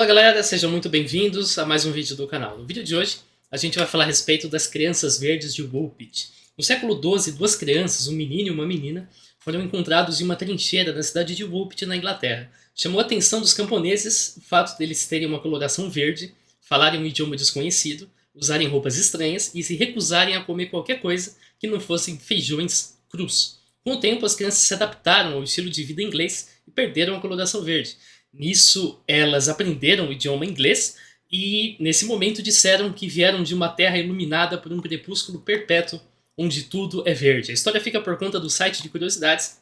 Fala galera, sejam muito bem-vindos a mais um vídeo do canal. No vídeo de hoje, a gente vai falar a respeito das crianças verdes de Woolpit. No século XII, duas crianças, um menino e uma menina, foram encontrados em uma trincheira na cidade de Woolpit, na Inglaterra. Chamou a atenção dos camponeses o fato deles terem uma coloração verde, falarem um idioma desconhecido, usarem roupas estranhas e se recusarem a comer qualquer coisa que não fossem feijões crus. Com o tempo, as crianças se adaptaram ao estilo de vida inglês e perderam a coloração verde. Nisso, elas aprenderam o idioma inglês e, nesse momento, disseram que vieram de uma terra iluminada por um crepúsculo perpétuo, onde tudo é verde. A história fica por conta do site de curiosidades,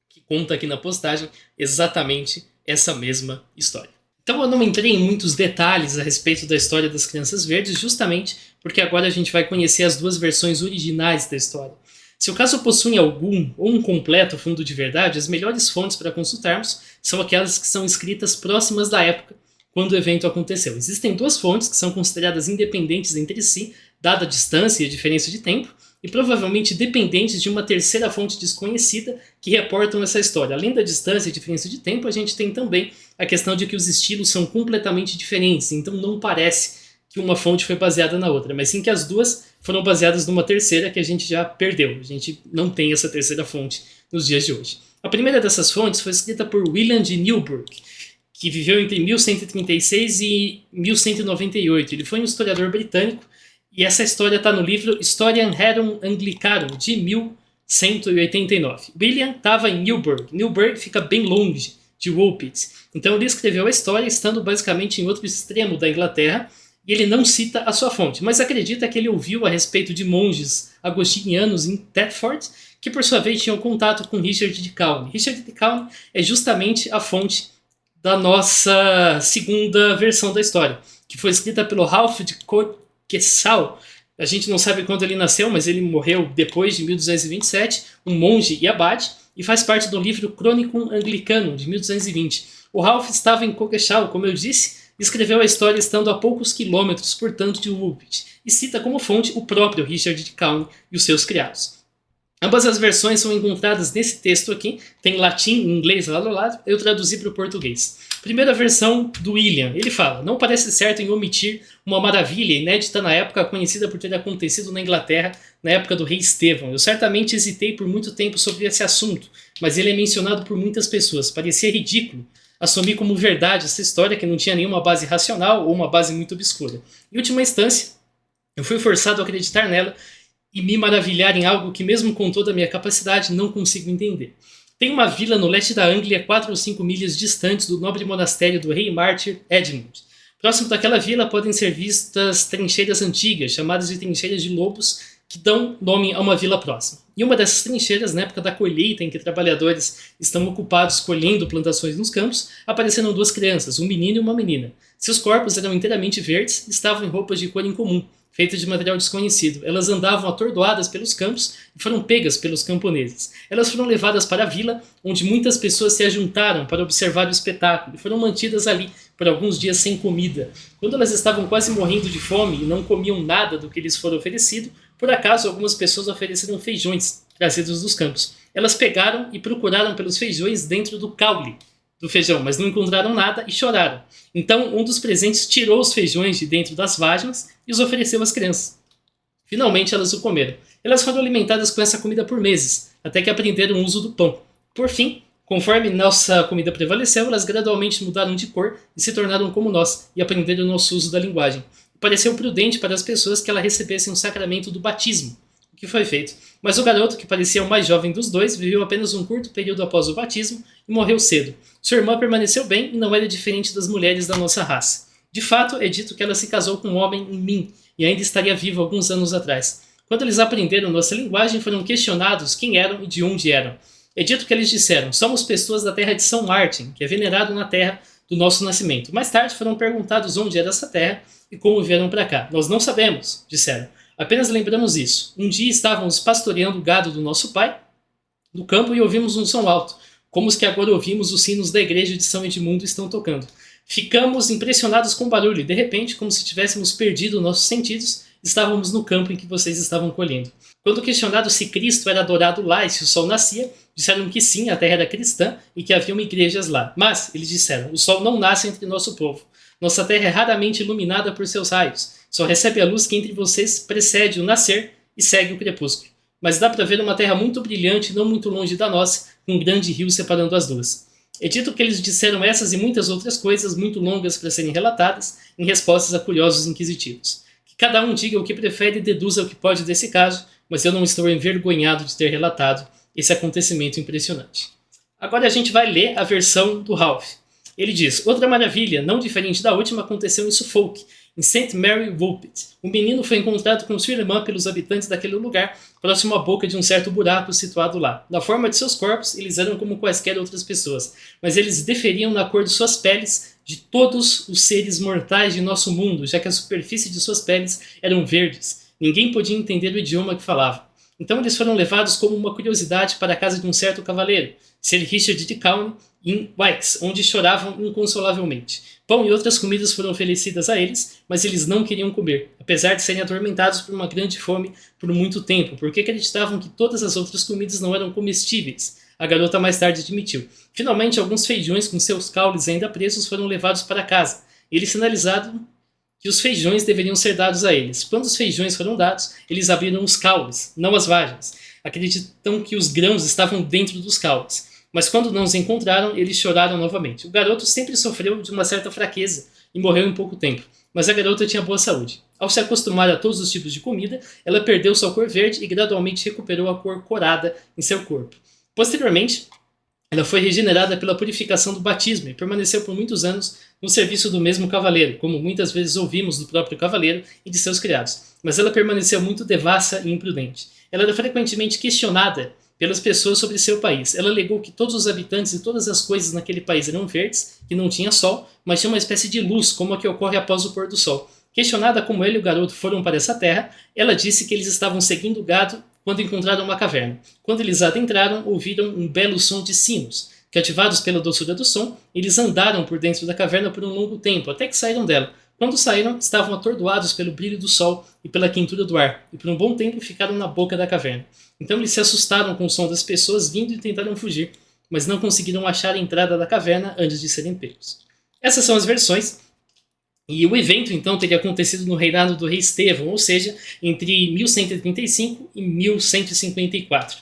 que conta aqui na postagem exatamente essa mesma história. Então eu não entrei em muitos detalhes a respeito da história das crianças verdes, justamente porque agora a gente vai conhecer as duas versões originais da história. Se o caso possui algum ou um completo fundo de verdade, as melhores fontes para consultarmos são aquelas que são escritas próximas da época quando o evento aconteceu. Existem duas fontes que são consideradas independentes entre si, dada a distância e a diferença de tempo, e provavelmente dependentes de uma terceira fonte desconhecida que reportam essa história. Além da distância e diferença de tempo, a gente tem também a questão de que os estilos são completamente diferentes, então não parece que uma fonte foi baseada na outra, mas sim que as duas foram baseadas numa terceira que a gente já perdeu. A gente não tem essa terceira fonte nos dias de hoje. A primeira dessas fontes foi escrita por William de Newburgh, que viveu entre 1136 e 1198. Ele foi um historiador britânico e essa história está no livro Historiam Rerum Anglicarum, de 1189. William estava em Newburgh. Newburgh fica bem longe de Woolpit. Então ele escreveu a história estando basicamente em outro extremo da Inglaterra, e ele não cita a sua fonte, mas acredita que ele ouviu a respeito de monges agostinianos em Thetford, que por sua vez tinham contato com Richard de Calne. Richard de Calne é justamente a fonte da nossa segunda versão da história, que foi escrita pelo Ralph de Coggeshall. A gente não sabe quando ele nasceu, mas ele morreu depois de 1227, um monge e abade, e faz parte do livro Chronicum Anglicanum, de 1220. O Ralph estava em Coggeshall, como eu disse, escreveu a história estando a poucos quilômetros, portanto, de Woolpit, e cita como fonte o próprio Richard de Calne e os seus criados. Ambas as versões são encontradas nesse texto aqui, tem latim e inglês lá do lado, eu traduzi para o português. Primeira versão do William, ele fala: não parece certo em omitir uma maravilha inédita na época, conhecida por ter acontecido na Inglaterra na época do rei Estevão. Eu certamente hesitei por muito tempo sobre esse assunto, mas ele é mencionado por muitas pessoas. Parecia ridículo assumir como verdade essa história que não tinha nenhuma base racional ou uma base muito obscura. Em última instância, eu fui forçado a acreditar nela e me maravilhar em algo que, mesmo com toda a minha capacidade, não consigo entender. Tem uma vila no leste da Anglia, 4 ou 5 milhas distantes do nobre monastério do rei mártir Edmund. Próximo daquela vila podem ser vistas trincheiras antigas, chamadas de trincheiras de lobos, que dão nome a uma vila próxima. E uma dessas trincheiras, na época da colheita, em que trabalhadores estão ocupados colhendo plantações nos campos, apareceram duas crianças, um menino e uma menina. Seus corpos eram inteiramente verdes e estavam em roupas de cor incomum, feitas de material desconhecido. Elas andavam atordoadas pelos campos e foram pegas pelos camponeses. Elas foram levadas para a vila, onde muitas pessoas se ajuntaram para observar o espetáculo e foram mantidas ali por alguns dias sem comida. Quando elas estavam quase morrendo de fome e não comiam nada do que lhes for oferecido, por acaso algumas pessoas ofereceram feijões trazidos dos campos. Elas pegaram e procuraram pelos feijões dentro do caule do feijão, mas não encontraram nada e choraram. Então um dos presentes tirou os feijões de dentro das vagens e os ofereceu às crianças. Finalmente elas o comeram. Elas foram alimentadas com essa comida por meses, até que aprenderam o uso do pão. Por fim, conforme nossa comida prevaleceu, elas gradualmente mudaram de cor e se tornaram como nós, e aprenderam o nosso uso da linguagem. Pareceu prudente para as pessoas que ela recebessem o sacramento do batismo, o que foi feito. Mas o garoto, que parecia o mais jovem dos dois, viveu apenas um curto período após o batismo e morreu cedo. Sua irmã permaneceu bem e não era diferente das mulheres da nossa raça. De fato, é dito que ela se casou com um homem em Min e ainda estaria viva alguns anos atrás. Quando eles aprenderam nossa linguagem, foram questionados quem eram e de onde eram. É dito que eles disseram: somos pessoas da terra de São Martin, que é venerado na terra do nosso nascimento. Mais tarde foram perguntados onde era essa terra e como vieram para cá. Nós não sabemos, disseram. Apenas lembramos isso. Um dia estávamos pastoreando o gado do nosso pai no campo e ouvimos um som alto, como os que agora ouvimos os sinos da igreja de São Edmundo estão tocando. Ficamos impressionados com o barulho e, de repente, como se tivéssemos perdido nossos sentidos, estávamos no campo em que vocês estavam colhendo. Quando questionado se Cristo era adorado lá e se o sol nascia, disseram que sim, a terra era cristã e que haviam igrejas lá. Mas, eles disseram, o sol não nasce entre nosso povo. Nossa Terra é raramente iluminada por seus raios. Só recebe a luz que entre vocês precede o nascer e segue o crepúsculo. Mas dá para ver uma Terra muito brilhante, não muito longe da nossa, com um grande rio separando as duas. É dito que eles disseram essas e muitas outras coisas muito longas para serem relatadas, em respostas a curiosos inquisitivos. Que cada um diga o que prefere e deduza o que pode desse caso, mas eu não estou envergonhado de ter relatado esse acontecimento impressionante. Agora a gente vai ler a versão do Ralph. Ele diz: outra maravilha, não diferente da última, aconteceu em Suffolk, em St. Mary Woolpit. Um menino foi encontrado com sua irmã pelos habitantes daquele lugar, próximo à boca de um certo buraco situado lá. Na forma de seus corpos, eles eram como quaisquer outras pessoas, mas eles diferiam na cor de suas peles de todos os seres mortais de nosso mundo, já que a superfície de suas peles eram verdes. Ninguém podia entender o idioma que falavam. Então eles foram levados como uma curiosidade para a casa de um certo cavaleiro, Sir Richard de Calne, em Wix, onde choravam inconsolavelmente. Pão e outras comidas foram oferecidas a eles, mas eles não queriam comer, apesar de serem atormentados por uma grande fome por muito tempo, porque acreditavam que todas as outras comidas não eram comestíveis. A garota mais tarde admitiu. Finalmente, alguns feijões com seus caules ainda presos foram levados para casa. Eles sinalizaram que os feijões deveriam ser dados a eles. Quando os feijões foram dados, eles abriram os caules, não as vagens. Acreditam que os grãos estavam dentro dos caules. Mas quando não os encontraram, eles choraram novamente. O garoto sempre sofreu de uma certa fraqueza e morreu em pouco tempo, mas a garota tinha boa saúde. Ao se acostumar a todos os tipos de comida, ela perdeu sua cor verde e gradualmente recuperou a cor corada em seu corpo. Posteriormente, ela foi regenerada pela purificação do batismo e permaneceu por muitos anos no serviço do mesmo cavaleiro, como muitas vezes ouvimos do próprio cavaleiro e de seus criados. Mas ela permaneceu muito devassa e imprudente. Ela era frequentemente questionada pelas pessoas sobre seu país. Ela alegou que todos os habitantes e todas as coisas naquele país eram verdes, que não tinha sol, mas tinha uma espécie de luz, como a que ocorre após o pôr do sol. Questionada como ele e o garoto foram para essa terra, ela disse que eles estavam seguindo o gado quando encontraram uma caverna. Quando eles adentraram, ouviram um belo som de sinos. Cativados pela doçura do som, eles andaram por dentro da caverna por um longo tempo, até que saíram dela. Quando saíram, estavam atordoados pelo brilho do sol e pela quentura do ar, e por um bom tempo ficaram na boca da caverna. Então eles se assustaram com o som das pessoas vindo e tentaram fugir, mas não conseguiram achar a entrada da caverna antes de serem pegos. Essas são as versões, e o evento então teria acontecido no reinado do rei Estevão, ou seja, entre 1135 e 1154.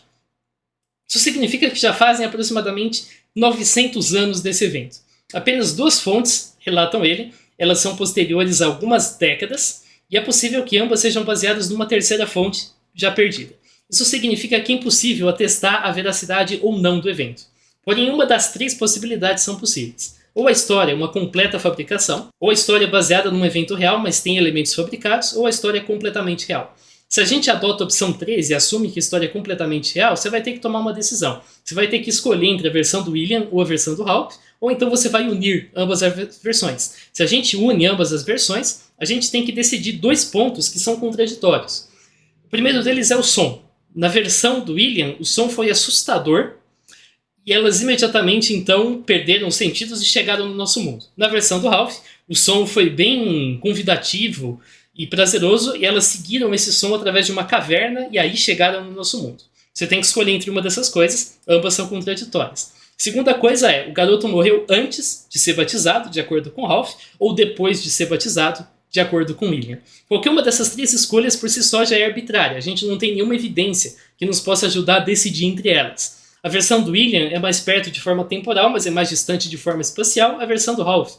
Isso significa que já fazem aproximadamente 900 anos desse evento. Apenas 2 fontes relatam ele, elas são posteriores a algumas décadas, e é possível que ambas sejam baseadas numa terceira fonte já perdida. Isso significa que é impossível atestar a veracidade ou não do evento. Porém, uma das 3 possibilidades são possíveis. Ou a história é uma completa fabricação, ou a história é baseada num evento real, mas tem elementos fabricados, ou a história é completamente real. Se a gente adota a opção 3 e assume que a história é completamente real, você vai ter que tomar uma decisão. Você vai ter que escolher entre a versão do William ou a versão do Ralph, ou então você vai unir ambas as versões. Se a gente une ambas as versões, a gente tem que decidir 2 pontos que são contraditórios. O primeiro deles é o som. Na versão do William, o som foi assustador e elas imediatamente então perderam os sentidos e chegaram no nosso mundo. Na versão do Ralph, o som foi bem convidativo e prazeroso e elas seguiram esse som através de uma caverna e aí chegaram no nosso mundo. Você tem que escolher entre uma dessas coisas, ambas são contraditórias. Segunda coisa é, o garoto morreu antes de ser batizado, de acordo com Ralph, ou depois de ser batizado, de acordo com William. Qualquer uma dessas 3 escolhas por si só já é arbitrária. A gente não tem nenhuma evidência que nos possa ajudar a decidir entre elas. A versão do William é mais perto de forma temporal, mas é mais distante de forma espacial. A versão do Ralph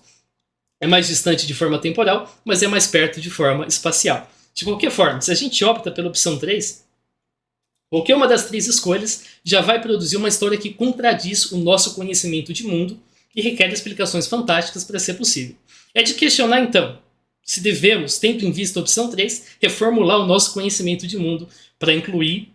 é mais distante de forma temporal, mas é mais perto de forma espacial. De qualquer forma, se a gente opta pela opção 3, qualquer uma das 3 escolhas já vai produzir uma história que contradiz o nosso conhecimento de mundo e requer explicações fantásticas para ser possível. É de questionar então se devemos, tendo em vista a opção 3, reformular o nosso conhecimento de mundo para incluir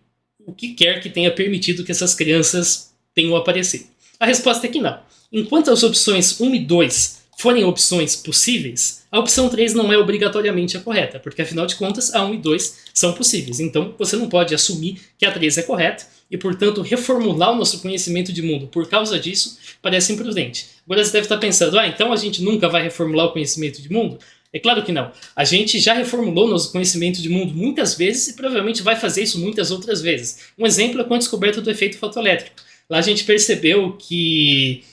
o que quer que tenha permitido que essas crianças tenham aparecido. A resposta é que não. Enquanto as opções 1 e 2 forem opções possíveis, a opção 3 não é obrigatoriamente a correta, porque afinal de contas a 1 e 2 são possíveis. Então você não pode assumir que a 3 é correta e, portanto, reformular o nosso conhecimento de mundo por causa disso parece imprudente. Agora você deve estar pensando, então a gente nunca vai reformular o conhecimento de mundo? É claro que não. A gente já reformulou nosso conhecimento de mundo muitas vezes e provavelmente vai fazer isso muitas outras vezes. Um exemplo é com a descoberta do efeito fotoelétrico. Lá a gente percebeu que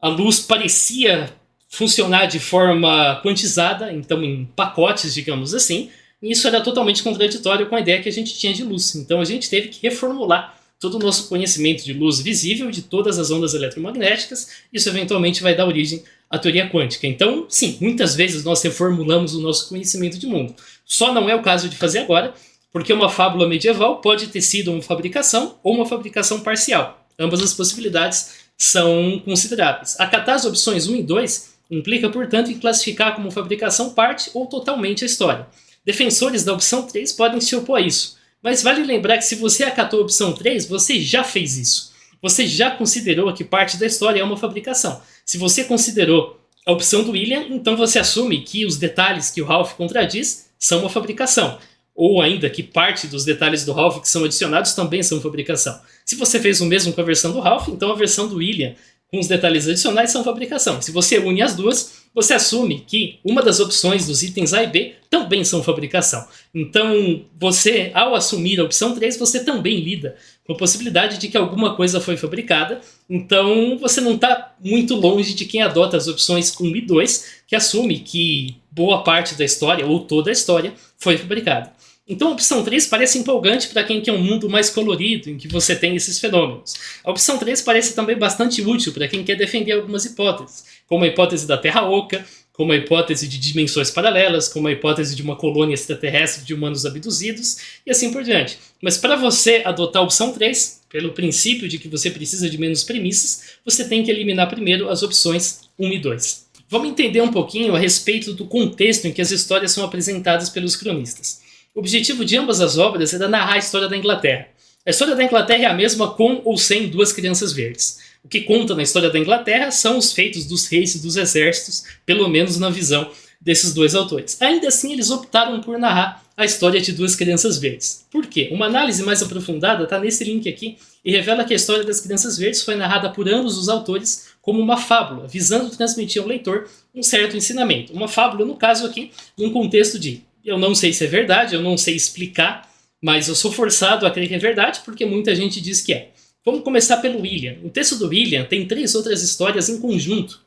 a luz parecia funcionar de forma quantizada, então em pacotes, digamos assim, e isso era totalmente contraditório com a ideia que a gente tinha de luz. Então a gente teve que reformular todo o nosso conhecimento de luz visível, de todas as ondas eletromagnéticas. Isso eventualmente vai dar origem à teoria quântica. Então, sim, muitas vezes nós reformulamos o nosso conhecimento de mundo. Só não é o caso de fazer agora, porque uma fábula medieval pode ter sido uma fabricação ou uma fabricação parcial. Ambas as possibilidades são consideráveis. Acatar as opções 1 e 2 implica, portanto, em classificar como fabricação parte ou totalmente a história. Defensores da opção 3 podem se opor a isso, mas vale lembrar que se você acatou a opção 3, você já fez isso. Você já considerou que parte da história é uma fabricação. Se você considerou a opção do William, então você assume que os detalhes que o Ralph contradiz são uma fabricação. Ou ainda que parte dos detalhes do Ralph que são adicionados também são fabricação. Se você fez o mesmo com a versão do Ralph, então a versão do William com os detalhes adicionais são fabricação. Se você une as duas, você assume que uma das opções dos itens A e B também são fabricação. Então, você, ao assumir a opção 3, você também lida com a possibilidade de que alguma coisa foi fabricada. Então, você não está muito longe de quem adota as opções 1 e 2, que assume que boa parte da história, ou toda a história, foi fabricada. Então a opção 3 parece empolgante para quem quer um mundo mais colorido, em que você tem esses fenômenos. A opção 3 parece também bastante útil para quem quer defender algumas hipóteses, como a hipótese da Terra Oca, como a hipótese de dimensões paralelas, como a hipótese de uma colônia extraterrestre de humanos abduzidos, e assim por diante. Mas para você adotar a opção 3, pelo princípio de que você precisa de menos premissas, você tem que eliminar primeiro as opções 1 e 2. Vamos entender um pouquinho a respeito do contexto em que as histórias são apresentadas pelos cronistas. O objetivo de ambas as obras era narrar a história da Inglaterra. A história da Inglaterra é a mesma com ou sem duas crianças verdes. O que conta na história da Inglaterra são os feitos dos reis e dos exércitos, pelo menos na visão desses dois autores. Ainda assim, eles optaram por narrar a história de duas crianças verdes. Por quê? Uma análise mais aprofundada está nesse link aqui e revela que a história das crianças verdes foi narrada por ambos os autores como uma fábula, visando transmitir ao leitor um certo ensinamento. Uma fábula, no caso aqui, num contexto de eu não sei se é verdade, eu não sei explicar, mas eu sou forçado a crer que é verdade porque muita gente diz que é. Vamos começar pelo William. O texto do William tem 3 outras histórias em conjunto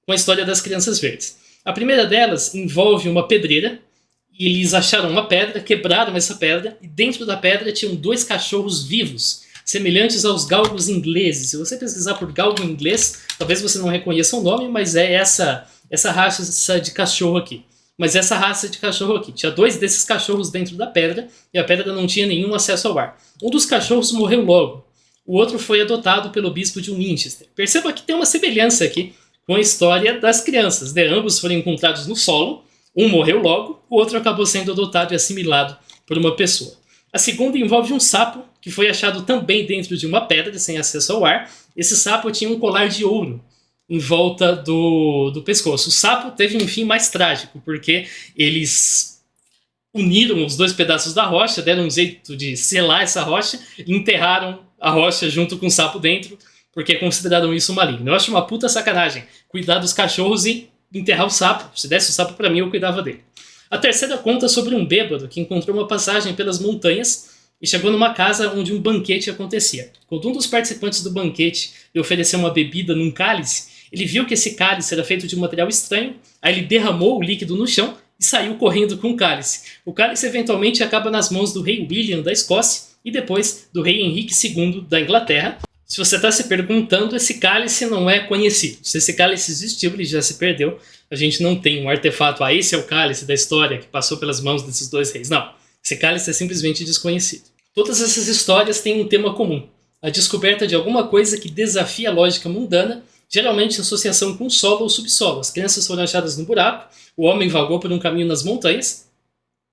com a história das crianças verdes. A primeira delas envolve uma pedreira, e eles acharam uma pedra, quebraram essa pedra, e dentro da pedra tinham 2 cachorros vivos, semelhantes aos galgos ingleses. Se você pesquisar por galgo inglês, talvez você não reconheça o nome, mas é essa raça de cachorro aqui. Mas essa raça de cachorro aqui, tinha 2 desses cachorros dentro da pedra, e a pedra não tinha nenhum acesso ao ar. Um dos cachorros morreu logo, o outro foi adotado pelo bispo de Winchester. Perceba que tem uma semelhança aqui com a história das crianças, né? Ambos foram encontrados no solo, um morreu logo, o outro acabou sendo adotado e assimilado por uma pessoa. A segunda envolve um sapo, que foi achado também dentro de uma pedra, sem acesso ao ar. Esse sapo tinha um colar de ouro em volta do pescoço. O sapo teve um fim mais trágico, porque eles uniram os 2 pedaços da rocha, deram um jeito de selar essa rocha e enterraram a rocha junto com o sapo dentro, porque consideraram isso maligno. Eu acho uma puta sacanagem cuidar dos cachorros e enterrar o sapo. Se desse o sapo pra mim, eu cuidava dele. A terceira conta sobre um bêbado que encontrou uma passagem pelas montanhas e chegou numa casa onde um banquete acontecia. Quando um dos participantes do banquete lhe ofereceu uma bebida num cálice, ele viu que esse cálice era feito de um material estranho, aí ele derramou o líquido no chão e saiu correndo com o cálice. O cálice eventualmente acaba nas mãos do rei William da Escócia e depois do rei Henrique II da Inglaterra. Se você está se perguntando, esse cálice não é conhecido. Se esse cálice existiu, ele já se perdeu. A gente não tem um artefato, esse é o cálice da história que passou pelas mãos desses 2 reis. Não, esse cálice é simplesmente desconhecido. Todas essas histórias têm um tema comum: a descoberta de alguma coisa que desafia a lógica mundana, geralmente em associação com solo ou subsolo. As crianças foram achadas no buraco, o homem vagou por um caminho nas montanhas,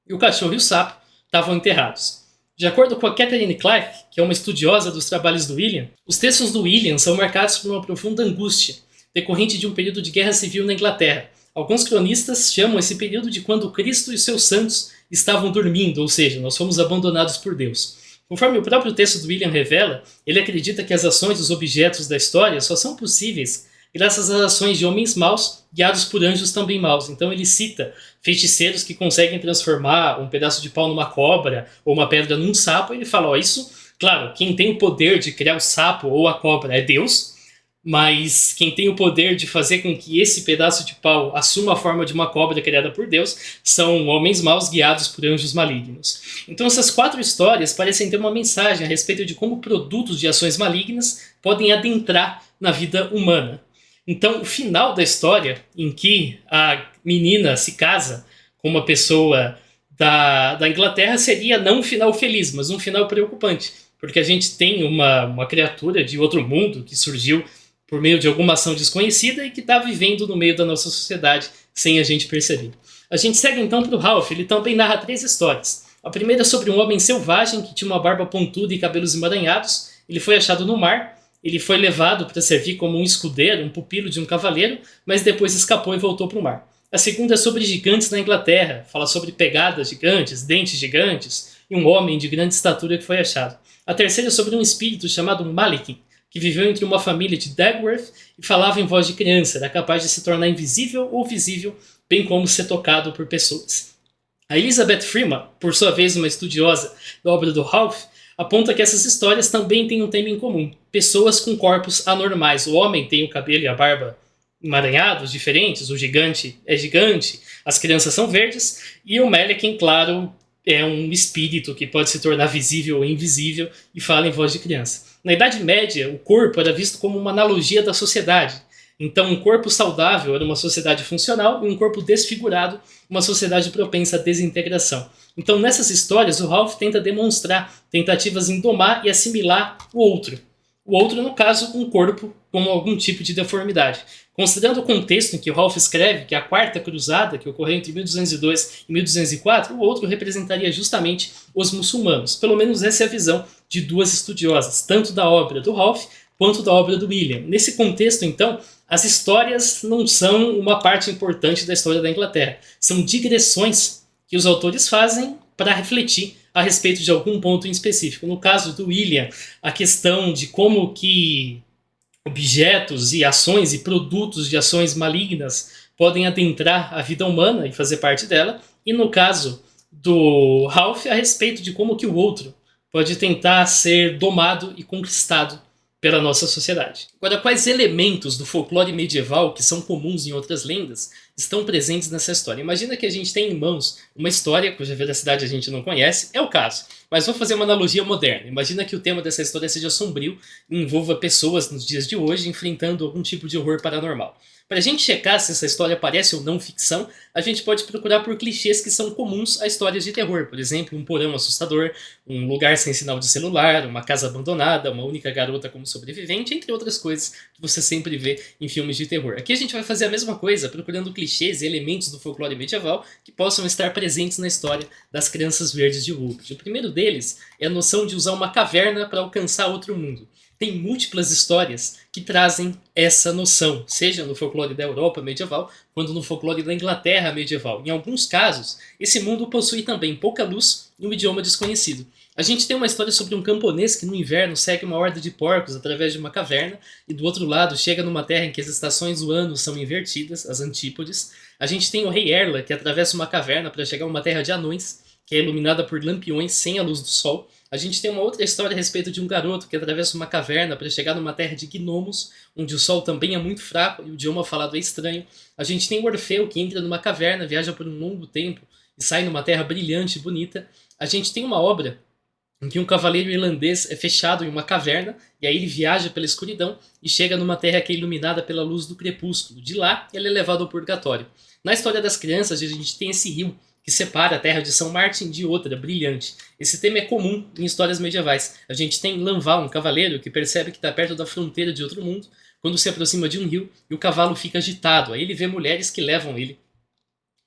e o cachorro e o sapo estavam enterrados. De acordo com a Catherine Clark, que é uma estudiosa dos trabalhos do William, os textos do William são marcados por uma profunda angústia, decorrente de um período de guerra civil na Inglaterra. Alguns cronistas chamam esse período de quando Cristo e seus santos estavam dormindo, ou seja, nós fomos abandonados por Deus. Conforme o próprio texto do William revela, ele acredita que as ações dos objetos da história só são possíveis graças às ações de homens maus, guiados por anjos também maus. Então ele cita feiticeiros que conseguem transformar um pedaço de pau numa cobra ou uma pedra num sapo. Ele fala, isso, claro, quem tem o poder de criar o sapo ou a cobra é Deus, mas quem tem o poder de fazer com que esse pedaço de pau assuma a forma de uma cobra criada por Deus são homens maus guiados por anjos malignos. Então essas 4 histórias parecem ter uma mensagem a respeito de como produtos de ações malignas podem adentrar na vida humana. Então o final da história, em que a menina se casa com uma pessoa da Inglaterra, seria não um final feliz, mas um final preocupante, porque a gente tem uma criatura de outro mundo que surgiu por meio de alguma ação desconhecida e que está vivendo no meio da nossa sociedade sem a gente perceber. A gente segue então para o Ralph, ele também narra 3 histórias. A primeira é sobre um homem selvagem que tinha uma barba pontuda e cabelos emaranhados. Ele foi achado no mar, ele foi levado para servir como um escudeiro, um pupilo de um cavaleiro, mas depois escapou e voltou para o mar. A segunda é sobre gigantes na Inglaterra, fala sobre pegadas gigantes, dentes gigantes e um homem de grande estatura que foi achado. A terceira é sobre um espírito chamado Malikin, que viveu entre uma família de Dagworth e falava em voz de criança, era capaz de se tornar invisível ou visível, bem como ser tocado por pessoas. A Elizabeth Freeman, por sua vez uma estudiosa da obra do Ralph, aponta que essas histórias também têm um tema em comum: pessoas com corpos anormais. O homem tem o cabelo e a barba emaranhados, diferentes, o gigante é gigante, as crianças são verdes, e o Melican, claro, é um espírito que pode se tornar visível ou invisível e fala em voz de criança. Na Idade Média, o corpo era visto como uma analogia da sociedade. Então, um corpo saudável era uma sociedade funcional e um corpo desfigurado, uma sociedade propensa à desintegração. Então, nessas histórias, o Ralph tenta demonstrar tentativas em domar e assimilar o outro. O outro, no caso, um corpo com algum tipo de deformidade. Considerando o contexto em que o Ralph escreve, que a Quarta Cruzada, que ocorreu entre 1202 e 1204, o outro representaria justamente os muçulmanos. Pelo menos essa é a visão de 2 estudiosas, tanto da obra do Ralph quanto da obra do William. Nesse contexto, então, as histórias não são uma parte importante da história da Inglaterra. São digressões que os autores fazem para refletir a respeito de algum ponto em específico. No caso do William, a questão de como que objetos e ações e produtos de ações malignas podem adentrar a vida humana e fazer parte dela. E no caso do Ralph, a respeito de como que o outro pode tentar ser domado e conquistado pela nossa sociedade. Agora, quais elementos do folclore medieval, que são comuns em outras lendas, estão presentes nessa história? Imagina que a gente tem em mãos uma história cuja veracidade a gente não conhece, é o caso, mas vou fazer uma analogia moderna. Imagina que o tema dessa história seja sombrio e envolva pessoas nos dias de hoje enfrentando algum tipo de horror paranormal. Para a gente checar se essa história parece ou não ficção, a gente pode procurar por clichês que são comuns a histórias de terror. Por exemplo, um porão assustador, um lugar sem sinal de celular, uma casa abandonada, uma única garota como sobrevivente, entre outras coisas que você sempre vê em filmes de terror. Aqui a gente vai fazer a mesma coisa, procurando clichês e elementos do folclore medieval que possam estar presentes na história das Crianças Verdes de Woolpit. O primeiro deles é a noção de usar uma caverna para alcançar outro mundo. Tem múltiplas histórias que trazem essa noção, seja no folclore da Europa medieval, quanto no folclore da Inglaterra medieval. Em alguns casos, esse mundo possui também pouca luz e um idioma desconhecido. A gente tem uma história sobre um camponês que no inverno segue uma horda de porcos através de uma caverna e do outro lado chega numa terra em que as estações do ano são invertidas, as antípodes. A gente tem o rei Erla que atravessa uma caverna para chegar a uma terra de anões, que é iluminada por lampiões sem a luz do sol. A gente tem uma outra história a respeito de um garoto que atravessa uma caverna para chegar numa terra de gnomos, onde o sol também é muito fraco e o idioma falado é estranho. A gente tem o Orfeu que entra numa caverna, viaja por um longo tempo e sai numa terra brilhante e bonita. A gente tem uma obra em que um cavaleiro irlandês é fechado em uma caverna e aí ele viaja pela escuridão e chega numa terra que é iluminada pela luz do crepúsculo. De lá, ele é levado ao purgatório. Na história das crianças, a gente tem esse rio que separa a terra de São Martin de outra, brilhante. Esse tema é comum em histórias medievais. A gente tem Lanval, um cavaleiro que percebe que está perto da fronteira de outro mundo, quando se aproxima de um rio e o cavalo fica agitado. Aí ele vê mulheres que levam ele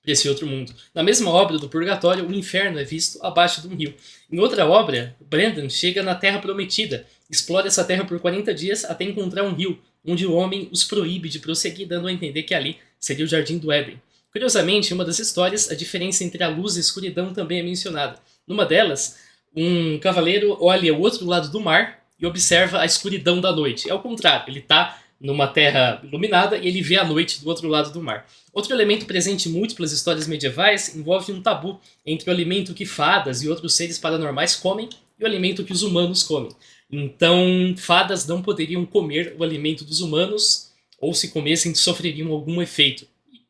para esse outro mundo. Na mesma obra do Purgatório, o inferno é visto abaixo de um rio. Em outra obra, Brandon chega na Terra Prometida, explora essa terra por 40 dias até encontrar um rio, onde o homem os proíbe de prosseguir, dando a entender que ali seria o Jardim do Éden. Curiosamente, em uma das histórias, a diferença entre a luz e a escuridão também é mencionada. Numa delas, um cavaleiro olha o outro lado do mar e observa a escuridão da noite. É o contrário, ele está numa terra iluminada e ele vê a noite do outro lado do mar. Outro elemento presente em múltiplas histórias medievais envolve um tabu entre o alimento que fadas e outros seres paranormais comem e o alimento que os humanos comem. Então, fadas não poderiam comer o alimento dos humanos, ou se comessem, sofreriam algum efeito.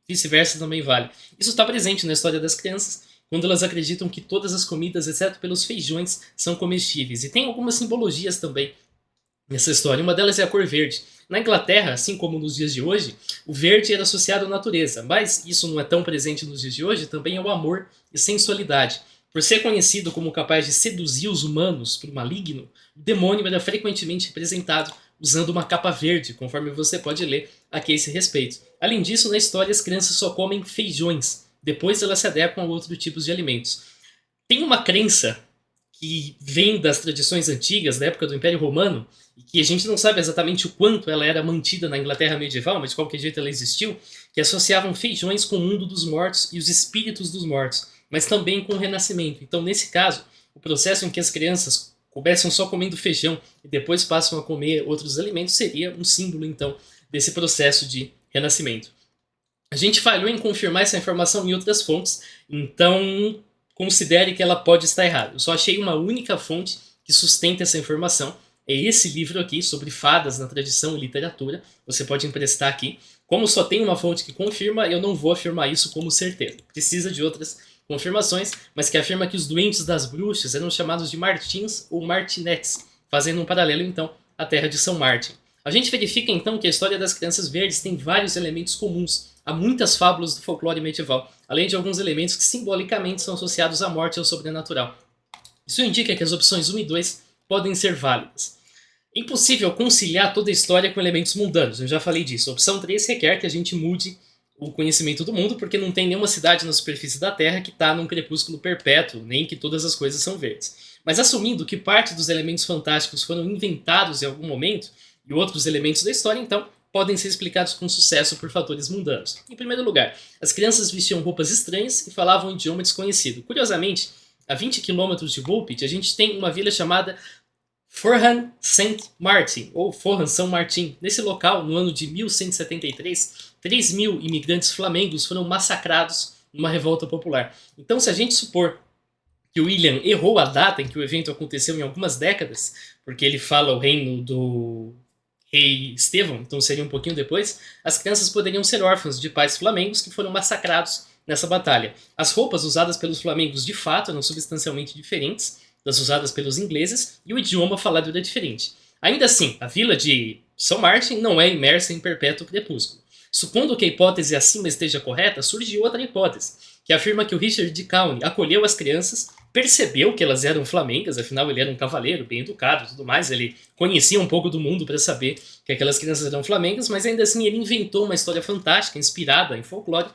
Vice-versa também vale. Isso está presente na história das crianças, quando elas acreditam que todas as comidas, exceto pelos feijões, são comestíveis. E tem algumas simbologias também nessa história. Uma delas é a cor verde. Na Inglaterra, assim como nos dias de hoje, o verde era associado à natureza, mas isso não é tão presente nos dias de hoje, também é o amor e sensualidade. Por ser conhecido como capaz de seduzir os humanos para o maligno, o demônio era frequentemente representado usando uma capa verde, conforme você pode ler aqui a esse respeito. Além disso, na história, as crianças só comem feijões, depois elas se adequam a outros tipos de alimentos. Tem uma crença que vem das tradições antigas, da época do Império Romano, e que a gente não sabe exatamente o quanto ela era mantida na Inglaterra medieval, mas de qualquer jeito ela existiu, que associavam feijões com o mundo dos mortos e os espíritos dos mortos, mas também com o renascimento. Então, nesse caso, o processo em que as crianças começam só comendo feijão e depois passam a comer outros alimentos seria um símbolo, então, desse processo de renascimento. A gente falhou em confirmar essa informação em outras fontes, então considere que ela pode estar errada. Eu só achei uma única fonte que sustenta essa informação. É esse livro aqui, sobre fadas na tradição e literatura. Você pode emprestar aqui. Como só tem uma fonte que confirma, eu não vou afirmar isso como certeza. Precisa de outras confirmações, mas que afirma que os doentes das bruxas eram chamados de Martins ou Martinetes, fazendo um paralelo, então, à terra de São Martin. A gente verifica, então, que a história das crianças verdes tem vários elementos comuns a muitas fábulas do folclore medieval, além de alguns elementos que simbolicamente são associados à morte e ao sobrenatural. Isso indica que as opções 1 e 2 podem ser válidas. É impossível conciliar toda a história com elementos mundanos, eu já falei disso. A opção 3 requer que a gente mude o conhecimento do mundo, porque não tem nenhuma cidade na superfície da Terra que está num crepúsculo perpétuo, nem que todas as coisas são verdes. Mas assumindo que parte dos elementos fantásticos foram inventados em algum momento, e outros elementos da história, então, podem ser explicados com sucesso por fatores mundanos. Em primeiro lugar, as crianças vestiam roupas estranhas e falavam um idioma desconhecido. Curiosamente, a 20 quilômetros de Woolpit, a gente tem uma vila chamada Forhan St. Martin, ou Forhan São Martin. Nesse local, no ano de 1173, 3 mil imigrantes flamengos foram massacrados numa revolta popular. Então, se a gente supor que o William errou a data em que o evento aconteceu em algumas décadas, porque ele fala o reino do rei Estevão, então seria um pouquinho depois, as crianças poderiam ser órfãos de pais flamengos que foram massacrados nessa batalha. As roupas usadas pelos flamengos de fato eram substancialmente diferentes das usadas pelos ingleses e o idioma falado era diferente. Ainda assim, a vila de São Martin não é imersa em perpétuo crepúsculo. Supondo que a hipótese acima esteja correta, surge outra hipótese, que afirma que o Richard de Calne acolheu as crianças, percebeu que elas eram flamengas, afinal ele era um cavaleiro bem educado e tudo mais, ele conhecia um pouco do mundo para saber que aquelas crianças eram flamengas, mas ainda assim ele inventou uma história fantástica, inspirada em folclore,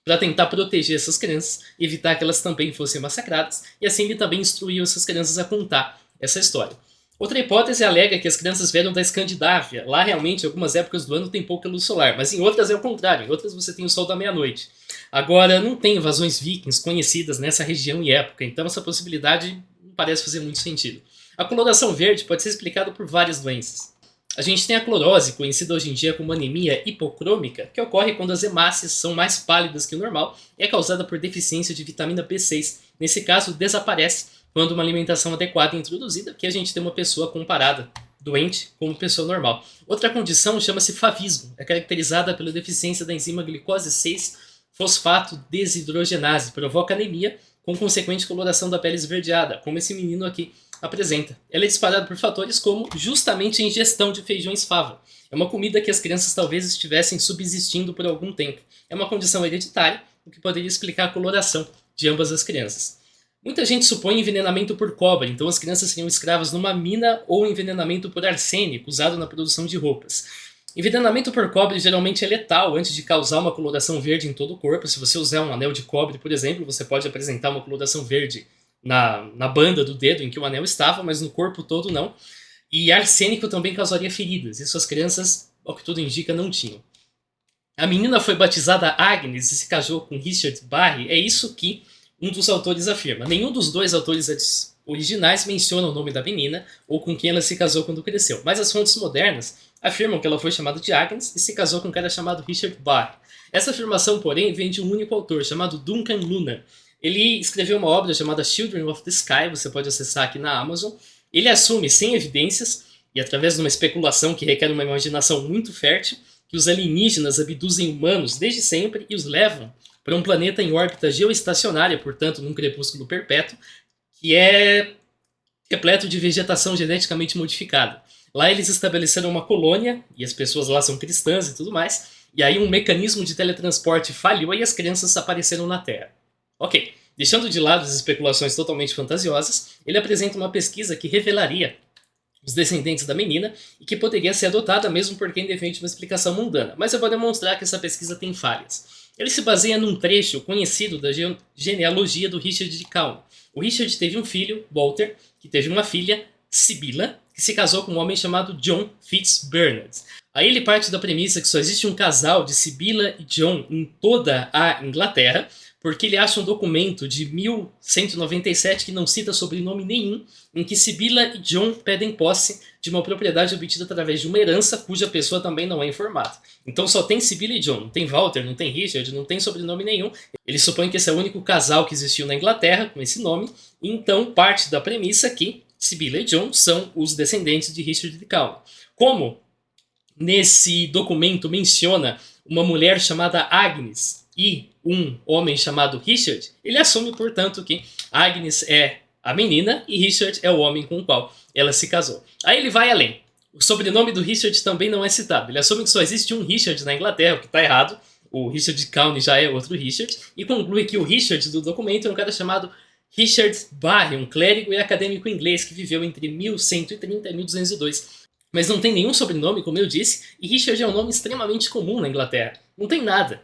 para tentar proteger essas crianças, evitar que elas também fossem massacradas, e assim ele também instruiu essas crianças a contar essa história. Outra hipótese alega que as crianças vieram da Escandinávia. Lá realmente, em algumas épocas do ano tem pouca luz solar, mas em outras é o contrário, em outras você tem o sol da meia-noite. Agora, não tem invasões vikings conhecidas nessa região e época, então essa possibilidade não parece fazer muito sentido. A coloração verde pode ser explicada por várias doenças. A gente tem a clorose, conhecida hoje em dia como anemia hipocrômica, que ocorre quando as hemácias são mais pálidas que o normal e é causada por deficiência de vitamina B6. Nesse caso, desaparece quando uma alimentação adequada é introduzida, que a gente tem uma pessoa comparada, doente, com uma pessoa normal. Outra condição chama-se favismo, é caracterizada pela deficiência da enzima glicose 6-fosfato desidrogenase, provoca anemia, com consequente coloração da pele esverdeada, como esse menino aqui apresenta. Ela é disparada por fatores como justamente a ingestão de feijões fava. É uma comida que as crianças talvez estivessem subsistindo por algum tempo. É uma condição hereditária, o que poderia explicar a coloração de ambas as crianças. Muita gente supõe envenenamento por cobre, então as crianças seriam escravas numa mina ou envenenamento por arsênico, usado na produção de roupas. Envenenamento por cobre geralmente é letal antes de causar uma coloração verde em todo o corpo. Se você usar um anel de cobre, por exemplo, você pode apresentar uma coloração verde na banda do dedo em que o anel estava, mas no corpo todo não. E arsênico também causaria feridas, isso as crianças, ao que tudo indica, não tinham. A menina foi batizada Agnes e se casou com Richard Barry, é isso que um dos autores afirma. Nenhum dos dois autores originais menciona o nome da menina ou com quem ela se casou quando cresceu, mas as fontes modernas afirmam que ela foi chamada de Agnes e se casou com um cara chamado Richard Barry. Essa afirmação, porém, vem de um único autor, chamado Duncan Luna. Ele escreveu uma obra chamada Children of the Sky, você pode acessar aqui na Amazon, Ele assume, sem evidências, e através de uma especulação que requer uma imaginação muito fértil, que os alienígenas abduzem humanos desde sempre e os levam para um planeta em órbita geoestacionária, portanto num crepúsculo perpétuo, que é repleto de vegetação geneticamente modificada. Lá eles estabeleceram uma colônia, e as pessoas lá são cristãs e tudo mais, e aí um mecanismo de teletransporte falhou e as crianças apareceram na Terra. Ok, deixando de lado as especulações totalmente fantasiosas, ele apresenta uma pesquisa que revelaria os descendentes da menina e que poderia ser adotada mesmo por quem defende uma explicação mundana, mas eu vou demonstrar que essa pesquisa tem falhas. Ele se baseia num trecho conhecido da genealogia do Richard de Calne. O Richard teve um filho, Walter, que teve uma filha, Sibylla, que se casou com um homem chamado John Fitzbernard. Aí ele parte da premissa que só existe um casal de Sibylla e John em toda a Inglaterra, porque ele acha um documento de 1197 que não cita sobrenome nenhum, em que Sibylla e John pedem posse de uma propriedade obtida através de uma herança cuja pessoa também não é informada. Então só tem Sibylla e John, não tem Walter, não tem Richard, não tem sobrenome nenhum. Ele supõe que esse é o único casal que existiu na Inglaterra com esse nome, e então parte da premissa que Sibylla e John são os descendentes de Richard de Calne. Como nesse documento menciona uma mulher chamada Agnes e um homem chamado Richard, ele assume, portanto, que Agnes é a menina e Richard é o homem com o qual ela se casou. Aí ele vai além. O sobrenome do Richard também não é citado. Ele assume que só existe um Richard na Inglaterra, o que está errado. O Richard de Calne já é outro Richard. E conclui que o Richard do documento é um cara chamado Richard Barre, um clérigo e acadêmico inglês que viveu entre 1130 e 1202. Mas não tem nenhum sobrenome, como eu disse, e Richard é um nome extremamente comum na Inglaterra. Não tem nada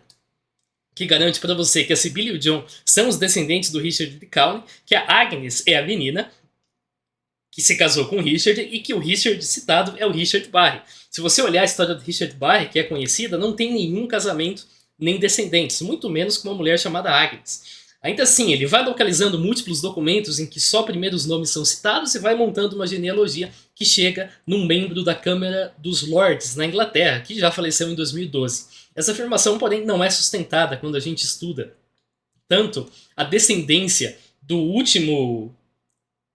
que garante para você que a Sibylla e o John são os descendentes do Richard de Calne, que a Agnes é a menina que se casou com o Richard e que o Richard citado é o Richard Barre. Se você olhar a história do Richard Barre, que é conhecida, não tem nenhum casamento nem descendentes, muito menos com uma mulher chamada Agnes. Ainda assim, ele vai localizando múltiplos documentos em que só primeiros nomes são citados e vai montando uma genealogia que chega num membro da Câmara dos Lords na Inglaterra, que já faleceu em 2012. Essa afirmação, porém, não é sustentada quando a gente estuda tanto a descendência do último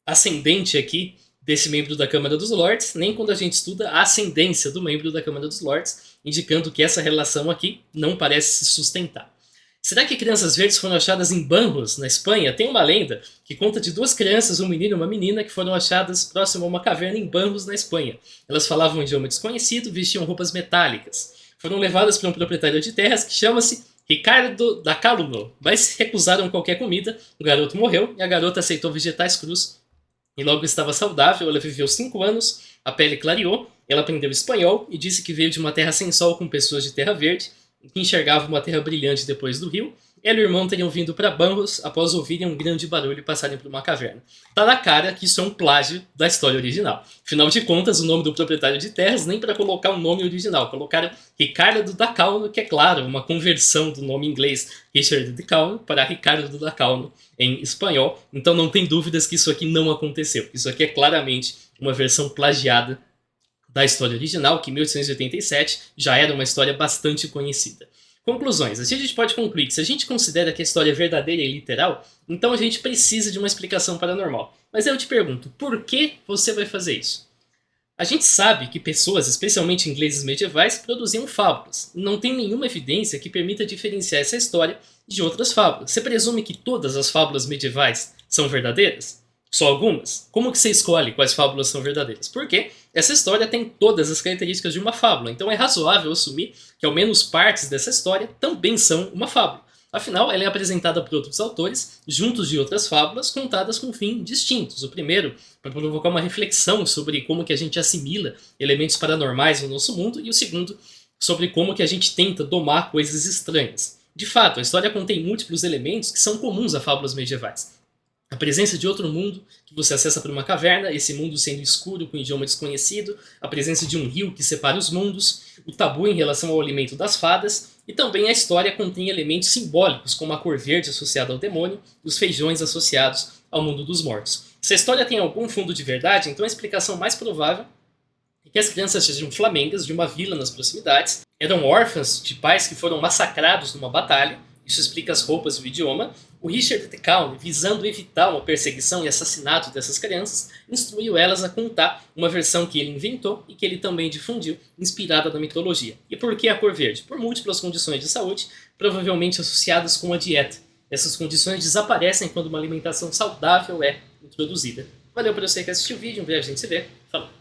ascendente aqui desse membro da Câmara dos Lords, nem quando a gente estuda a ascendência do membro da Câmara dos Lords, indicando que essa relação aqui não parece se sustentar. Será que crianças verdes foram achadas em Banjos, na Espanha? Tem uma lenda que conta de duas crianças, um menino e uma menina, que foram achadas próximo a uma caverna em Banjos, na Espanha. Elas falavam um idioma desconhecido, vestiam roupas metálicas. Foram levadas para um proprietário de terras que chama-se Ricardo da Calunno, mas recusaram qualquer comida, o garoto morreu e a garota aceitou vegetais crus e logo estava saudável. Ela viveu 5 anos, a pele clareou, ela aprendeu espanhol e disse que veio de uma terra sem sol com pessoas de terra verde, que enxergava uma terra brilhante depois do rio. Ela e o irmão teriam vindo para Banjos após ouvirem um grande barulho e passarem por uma caverna. Tá na cara que isso é um plágio da história original. Afinal de contas, o nome do proprietário de terras nem para colocar um nome original. Colocaram Ricardo da Calunno, que é claro, uma conversão do nome inglês Richard de Calne para Ricardo da Calunno em espanhol. Então não tem dúvidas que isso aqui não aconteceu. Isso aqui é claramente uma versão plagiada da história original, que em 1887 já era uma história bastante conhecida. Conclusões. Assim a gente pode concluir que se a gente considera que a história é verdadeira e literal, então a gente precisa de uma explicação paranormal. Mas eu te pergunto, por que você vai fazer isso? A gente sabe que pessoas, especialmente ingleses medievais, produziam fábulas. Não tem nenhuma evidência que permita diferenciar essa história de outras fábulas. Você presume que todas as fábulas medievais são verdadeiras? Só algumas? Como que você escolhe quais fábulas são verdadeiras? Porque essa história tem todas as características de uma fábula, então é razoável assumir que ao menos partes dessa história também são uma fábula. Afinal, ela é apresentada por outros autores, juntos de outras fábulas, contadas com fins distintos. O primeiro, para provocar uma reflexão sobre como que a gente assimila elementos paranormais no nosso mundo, e o segundo, sobre como que a gente tenta domar coisas estranhas. De fato, a história contém múltiplos elementos que são comuns a fábulas medievais. A presença de outro mundo que você acessa por uma caverna, esse mundo sendo escuro com idioma desconhecido, a presença de um rio que separa os mundos, o tabu em relação ao alimento das fadas, e também a história contém elementos simbólicos, como a cor verde associada ao demônio e os feijões associados ao mundo dos mortos. Se a história tem algum fundo de verdade, então a explicação mais provável é que as crianças sejam flamengas de uma vila nas proximidades, eram órfãs de pais que foram massacrados numa batalha, Isso explica as roupas e o idioma. O Richard de Calne, visando evitar uma perseguição e assassinato dessas crianças, instruiu elas a contar uma versão que ele inventou e que ele também difundiu, inspirada na mitologia. E por que a cor verde? Por múltiplas condições de saúde, provavelmente associadas com a dieta. Essas condições desaparecem quando uma alimentação saudável é introduzida. Valeu por você que assistiu o vídeo, em breve a gente se vê. Falou!